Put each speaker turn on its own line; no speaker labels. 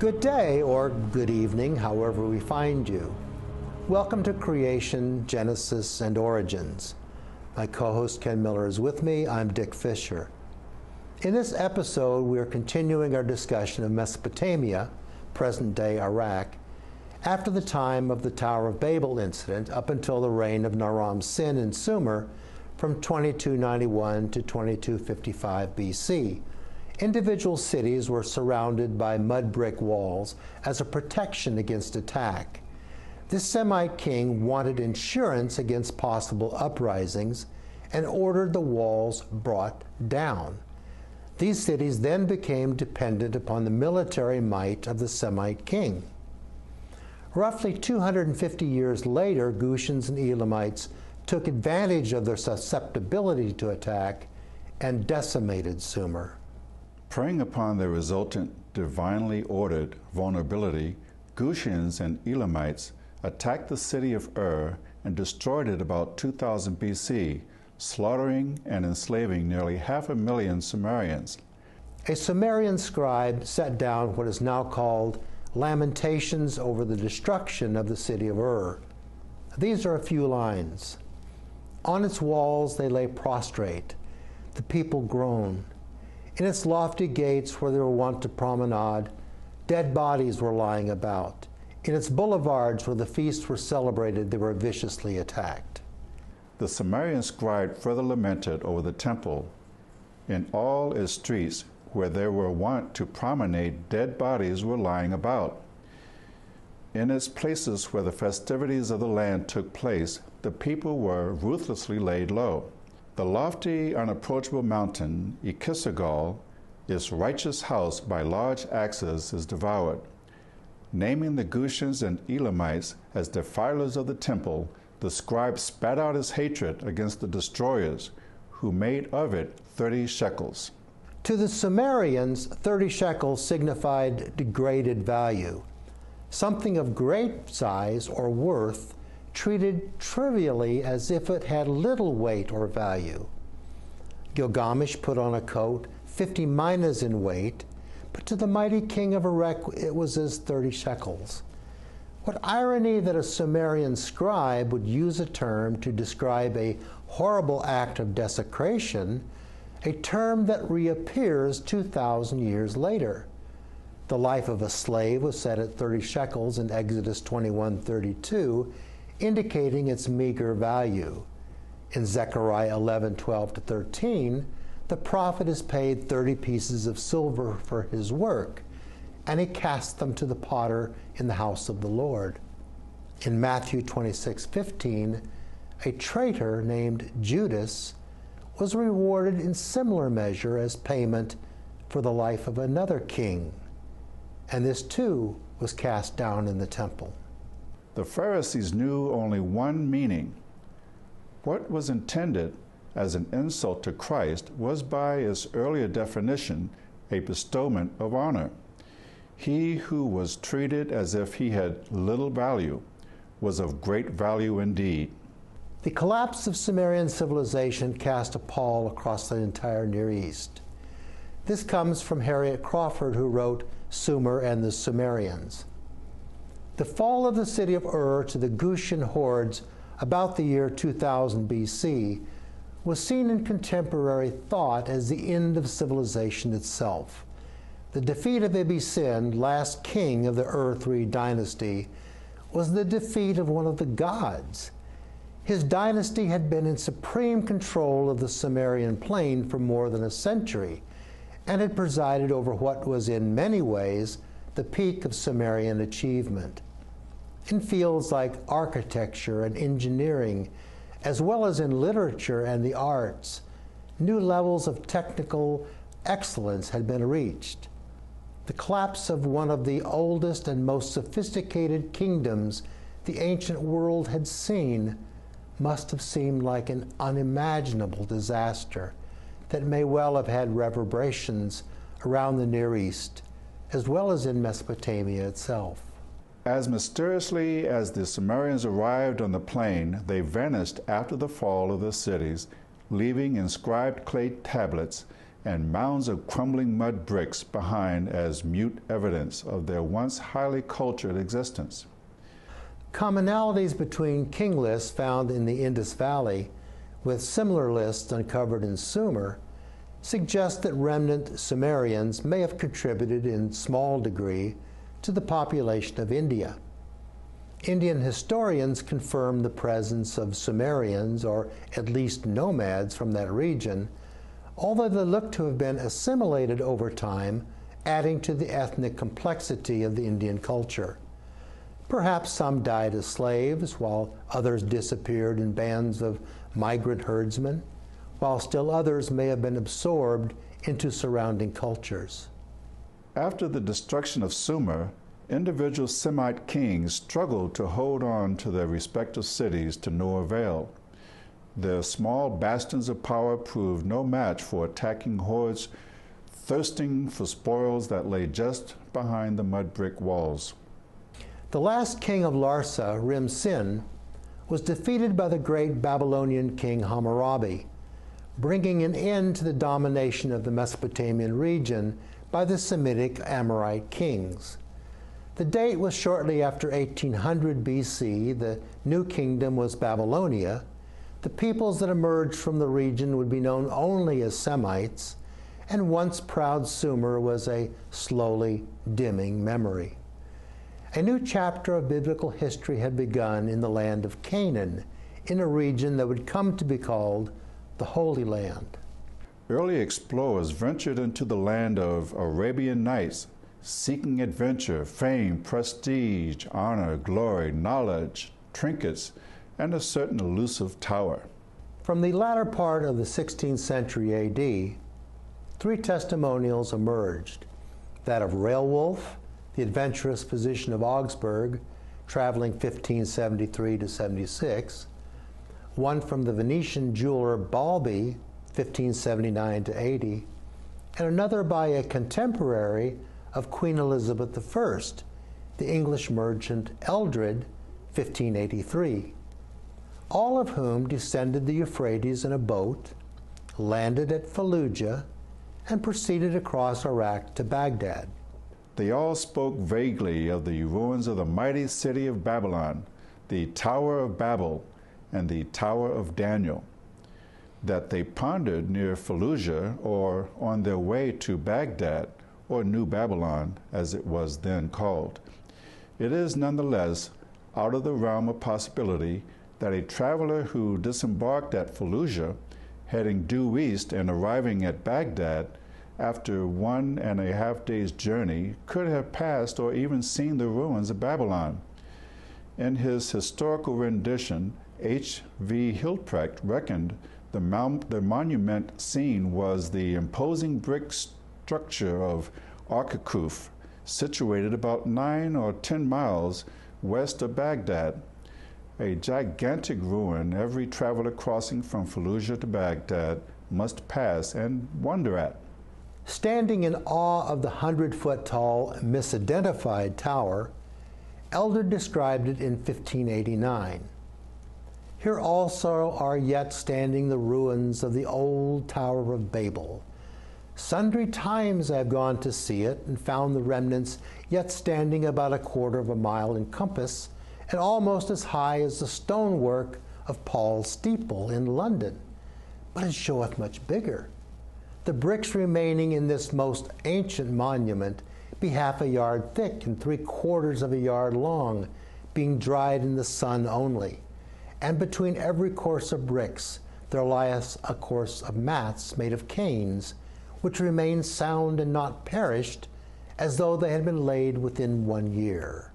Good day or good evening, however we find you. Welcome to Creation, Genesis, and Origins. My co-host Ken Miller is with me. I'm Dick Fisher. In this episode, we are continuing our discussion of Mesopotamia, present-day Iraq, after the time of the Tower of Babel incident up until the reign of Naram-Sin in Sumer from 2291 to 2255 BC. Individual cities were surrounded by mud brick walls as a protection against attack. This Semite king wanted insurance against possible uprisings and ordered the walls brought down. These cities then became dependent upon the military might of the Semite king. Roughly 250 years later, Gutians and Elamites took advantage of their susceptibility to attack and decimated Sumer.
Preying upon the resultant divinely ordered vulnerability, Gutians and Elamites attacked the city of Ur and destroyed it about 2000 BC, slaughtering and enslaving nearly 500,000 Sumerians.
A Sumerian scribe set down what is now called Lamentations over the destruction of the city of Ur. These are a few lines. On its walls they lay prostrate. The people groan. In its lofty gates where they were wont to promenade, dead bodies were lying about. In its boulevards where the feasts were celebrated, they were viciously attacked.
The Sumerian scribe further lamented over the temple. In all its streets where they were wont to promenade, dead bodies were lying about. In its places where the festivities of the land took place, the people were ruthlessly laid low. The lofty, unapproachable mountain, Ikisagal, its righteous house by large axes, is devoured. Naming the Gutians and Elamites as defilers of the temple, the scribe spat out his hatred against the destroyers, who made of it 30 shekels.
To the Sumerians, 30 shekels signified degraded value, something of great size or worth, treated trivially as if it had little weight or value. Gilgamesh put on a coat 50 minas in weight, but to the mighty king of Erech it was as 30 shekels. What irony that a Sumerian scribe would use a term to describe a horrible act of desecration, a term that reappears 2,000 years later. The life of a slave was set at 30 shekels in Exodus 21:32, indicating its meager value. In Zechariah 11:12-13, the prophet is paid 30 pieces of silver for his work, and he casts them to the potter in the house of the Lord. In Matthew 26:15, a traitor named Judas was rewarded in similar measure as payment for the life of another king, and this too was cast down in the temple.
The Pharisees knew only one meaning. What was intended as an insult to Christ was, by its earlier definition, a bestowment of honor. He who was treated as if he had little value was of great value indeed.
The collapse of Sumerian civilization cast a pall across the entire Near East. This comes from Harriet Crawford, who wrote Sumer and the Sumerians. The fall of the city of Ur to the Gutian hordes about the year 2000 BC was seen in contemporary thought as the end of civilization itself. The defeat of Ibbi-Sin, last king of the Ur-3 dynasty, was the defeat of one of the gods. His dynasty had been in supreme control of the Sumerian plain for more than a century and had presided over what was in many ways the peak of Sumerian achievement. In fields like architecture and engineering, as well as in literature and the arts, new levels of technical excellence had been reached. The collapse of one of the oldest and most sophisticated kingdoms the ancient world had seen must have seemed like an unimaginable disaster that may well have had reverberations around the Near East, as well as in Mesopotamia itself.
As mysteriously as the Sumerians arrived on the plain, they vanished after the fall of the cities, leaving inscribed clay tablets and mounds of crumbling mud bricks behind as mute evidence of their once highly cultured existence.
Commonalities between king lists found in the Indus Valley with similar lists uncovered in Sumer suggest that remnant Sumerians may have contributed in small degree to the population of India. Indian historians confirm the presence of Sumerians, or at least nomads from that region, although they look to have been assimilated over time, adding to the ethnic complexity of the Indian culture. Perhaps some died as slaves, while others disappeared in bands of migrant herdsmen, while still others may have been absorbed into surrounding cultures.
After the destruction of Sumer, individual Semite kings struggled to hold on to their respective cities to no avail. Their small bastions of power proved no match for attacking hordes thirsting for spoils that lay just behind the mud brick walls.
The last king of Larsa, Rim-Sin, was defeated by the great Babylonian king Hammurabi, bringing an end to the domination of the Mesopotamian region by the Semitic Amorite kings. The date was shortly after 1800 BC. The new kingdom was Babylonia. The peoples that emerged from the region would be known only as Semites, and once proud Sumer was a slowly dimming memory. A new chapter of biblical history had begun in the land of Canaan, in a region that would come to be called the Holy Land.
Early explorers ventured into the land of Arabian Nights, seeking adventure, fame, prestige, honor, glory, knowledge, trinkets, and a certain elusive tower.
From the latter part of the 16th century AD, three testimonials emerged: that of Railwolf, the adventurous physician of Augsburg, traveling 1573 to 76, one from the Venetian jeweler Balbi, 1579 to 80, and another by a contemporary of Queen Elizabeth I, the English merchant Eldred, 1583, all of whom descended the Euphrates in a boat, landed at Fallujah, and proceeded across Iraq to Baghdad.
They all spoke vaguely of the ruins of the mighty city of Babylon, the Tower of Babel, and the Tower of Daniel, that they pondered near Fallujah or on their way to Baghdad, or New Babylon, as it was then called. It is nonetheless out of the realm of possibility that a traveler who disembarked at Fallujah, heading due east and arriving at Baghdad after 1.5 days' journey, could have passed or even seen the ruins of Babylon. In his historical rendition, H.V. Hilprecht reckoned the monument seen was the imposing brick structure of Arkakuf, situated about 9 or 10 miles west of Baghdad, a gigantic ruin every traveler crossing from Fallujah to Baghdad must pass and wonder at.
Standing in awe of the 100-foot-tall, misidentified tower, Eldred described it in 1589. Here also are yet standing the ruins of the old Tower of Babel. Sundry times I have gone to see it and found the remnants yet standing about 1/4 mile in compass and almost as high as the stonework of Paul's steeple in London. But it showeth much bigger. The bricks remaining in this most ancient monument be 1/2 yard thick and 3/4 yard long, being dried in the sun only. And between every course of bricks there lieth a course of mats made of canes, which remain sound and not perished, as though they had been laid within 1 year.